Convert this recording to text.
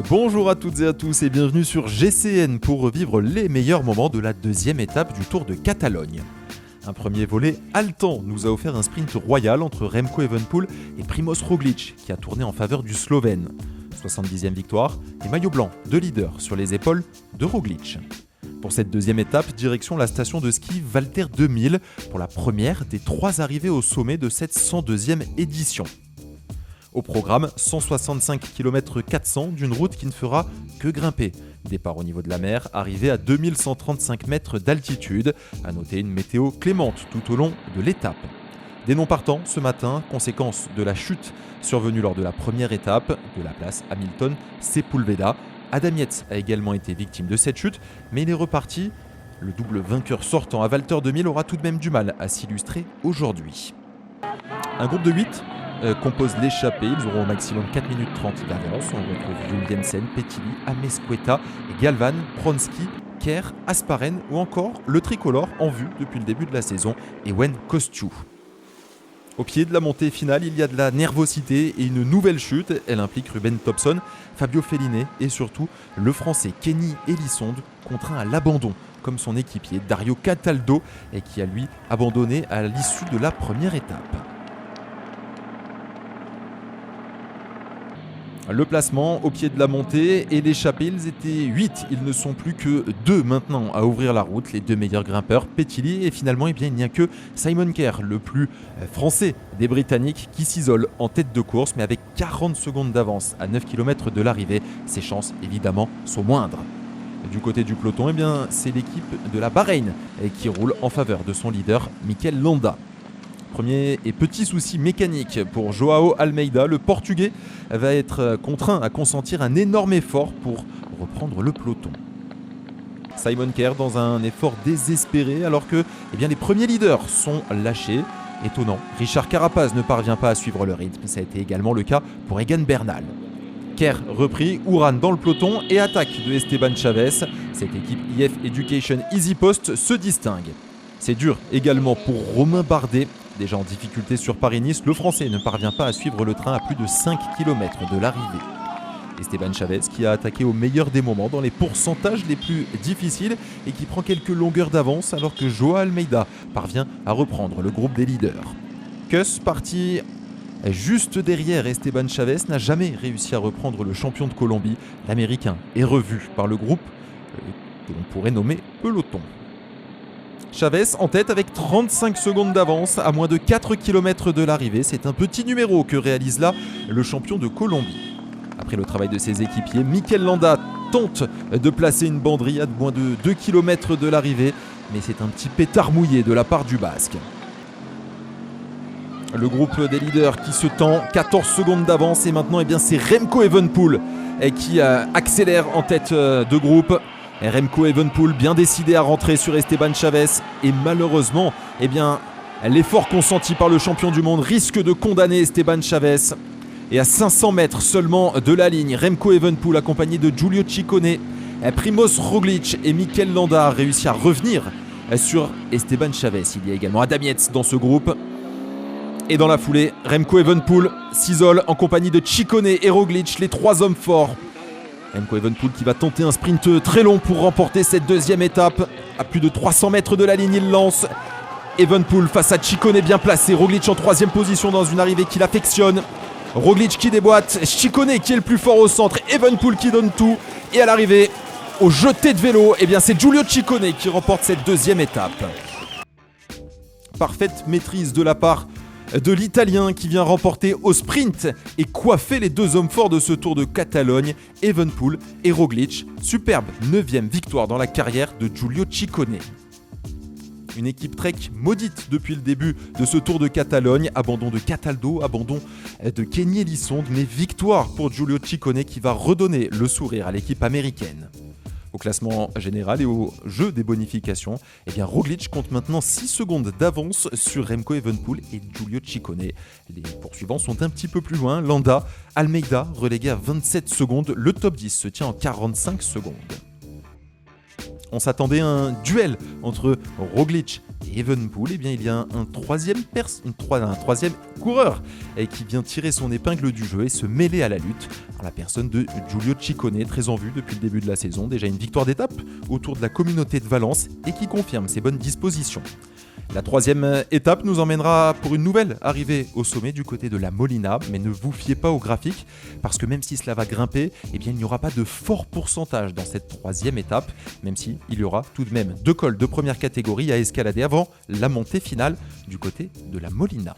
Bonjour à toutes et à tous et bienvenue sur GCN pour revivre les meilleurs moments de la deuxième étape du Tour de Catalogne. Un premier volet haletant nous a offert un sprint royal entre Remco Evenepoel et Primož Roglič qui a tourné en faveur du Slovène. 70e victoire et maillot blanc de leader sur les épaules de Roglič. Pour cette deuxième étape, direction la station de ski Valter 2000 pour la première des 3 arrivées au sommet de cette 102e édition. Au programme, 165 km 400 d'une route qui ne fera que grimper. Départ au niveau de la mer, arrivée à 2135 mètres d'altitude. À noter une météo clémente tout au long de l'étape. Des non partants ce matin, conséquence de la chute survenue lors de la première étape de la place Hamilton Sepúlveda. Adam Yates a également été victime de cette chute, mais il est reparti. Le double vainqueur sortant à Valter 2000 aura tout de même du mal à s'illustrer aujourd'hui. Un groupe de 8 compose l'échappée, ils auront au maximum 4 minutes 30 d'avance. On retrouve Jensen, Petilli, Amesqueta, Galvan, Pronsky, Kerr, Asparen ou encore le tricolore en vue depuis le début de la saison, Ewen Kostju. Au pied de la montée finale, il y a de la nervosité et une nouvelle chute. Elle implique Ruben Thompson, Fabio Felline et surtout le français Kenny Elissonde, contraint à l'abandon, comme son équipier Dario Cataldo, et qui a lui abandonné à l'issue de la première étape. Le placement au pied de la montée et l'échappée, ils étaient 8, ils ne sont plus que 2 maintenant à ouvrir la route, les 2 meilleurs grimpeurs, Petilli et finalement il n'y a que Simon Kerr, le plus français des Britanniques, qui s'isole en tête de course mais avec 40 secondes d'avance à 9 km de l'arrivée, ses chances évidemment sont moindres. Du côté du peloton, c'est l'équipe de la Bahreïn qui roule en faveur de son leader Mikel Landa. Premier et petit souci mécanique pour Joao Almeida, le Portugais va être contraint à consentir un énorme effort pour reprendre le peloton. Simon Kerr dans un effort désespéré alors que les premiers leaders sont lâchés. Étonnant, Richard Carapaz ne parvient pas à suivre le rythme, ça a été également le cas pour Egan Bernal. Kerr repris, Uran dans le peloton et attaque de Esteban Chavez. Cette équipe IF Education Easy Post se distingue. C'est dur également pour Romain Bardet. Déjà en difficulté sur Paris-Nice, le Français ne parvient pas à suivre le train à plus de 5 km de l'arrivée. Esteban Chavez qui a attaqué au meilleur des moments dans les pourcentages les plus difficiles et qui prend quelques longueurs d'avance alors que Joao Almeida parvient à reprendre le groupe des leaders. Kuss, parti juste derrière Esteban Chavez, n'a jamais réussi à reprendre le champion de Colombie. L'Américain est revu par le groupe que l'on pourrait nommer peloton. Chavez en tête avec 35 secondes d'avance à moins de 4 km de l'arrivée. C'est un petit numéro que réalise là le champion de Colombie. Après le travail de ses équipiers, Mikel Landa tente de placer une banderille à moins de 2 km de l'arrivée, mais c'est un petit pétard mouillé de la part du Basque. Le groupe des leaders qui se tend, 14 secondes d'avance et maintenant c'est Remco Evenepoel qui accélère en tête de groupe. Remco Evenepoel bien décidé à rentrer sur Esteban Chavez et malheureusement, l'effort consenti par le champion du monde risque de condamner Esteban Chavez. Et à 500 mètres seulement de la ligne, Remco Evenepoel accompagné de Giulio Ciccone, Primož Roglič et Mikel Landa a réussi à revenir sur Esteban Chavez. Il y a également Adam Yates dans ce groupe. Et dans la foulée, Remco Evenepoel s'isole en compagnie de Ciccone et Roglič, les 3 hommes forts. Remco Evenepoel qui va tenter un sprint très long pour remporter cette deuxième étape. À plus de 300 mètres de la ligne, il lance. Evenepoel face à Ciccone bien placé. Roglič en 3e position dans une arrivée qu'il affectionne. Roglič qui déboîte. Ciccone qui est le plus fort au centre. Evenepoel qui donne tout. Et à l'arrivée, au jeté de vélo, c'est Giulio Ciccone qui remporte cette deuxième étape. Parfaite maîtrise de la part de l'Italien qui vient remporter au sprint et coiffer les 2 hommes forts de ce Tour de Catalogne, Evenepoel et Roglič. Superbe 9e victoire dans la carrière de Giulio Ciccone. Une équipe Trek maudite depuis le début de ce Tour de Catalogne. Abandon de Cataldo, abandon de Kenny Elissonde, mais victoire pour Giulio Ciccone qui va redonner le sourire à l'équipe américaine. Au classement général et au jeu des bonifications, Roglič compte maintenant 6 secondes d'avance sur Remco Evenepoel et Giulio Ciccone. Les poursuivants sont un petit peu plus loin. Landa, Almeida relégué à 27 secondes. Le top 10 se tient en 45 secondes. On s'attendait à un duel entre Roglic et Evenepoel. Eh bien, il y a un troisième coureur qui vient tirer son épingle du jeu et se mêler à la lutte. Alors, la personne de Giulio Ciccone, très en vue depuis le début de la saison. Déjà une victoire d'étape autour de la communauté de Valence et qui confirme ses bonnes dispositions. La troisième étape nous emmènera pour une nouvelle arrivée au sommet du côté de la Molina, mais ne vous fiez pas au graphique, parce que même si cela va grimper, eh bien, il n'y aura pas de fort pourcentage dans cette troisième étape, même s'il y aura tout de même 2 cols de première catégorie à escalader avant la montée finale du côté de la Molina.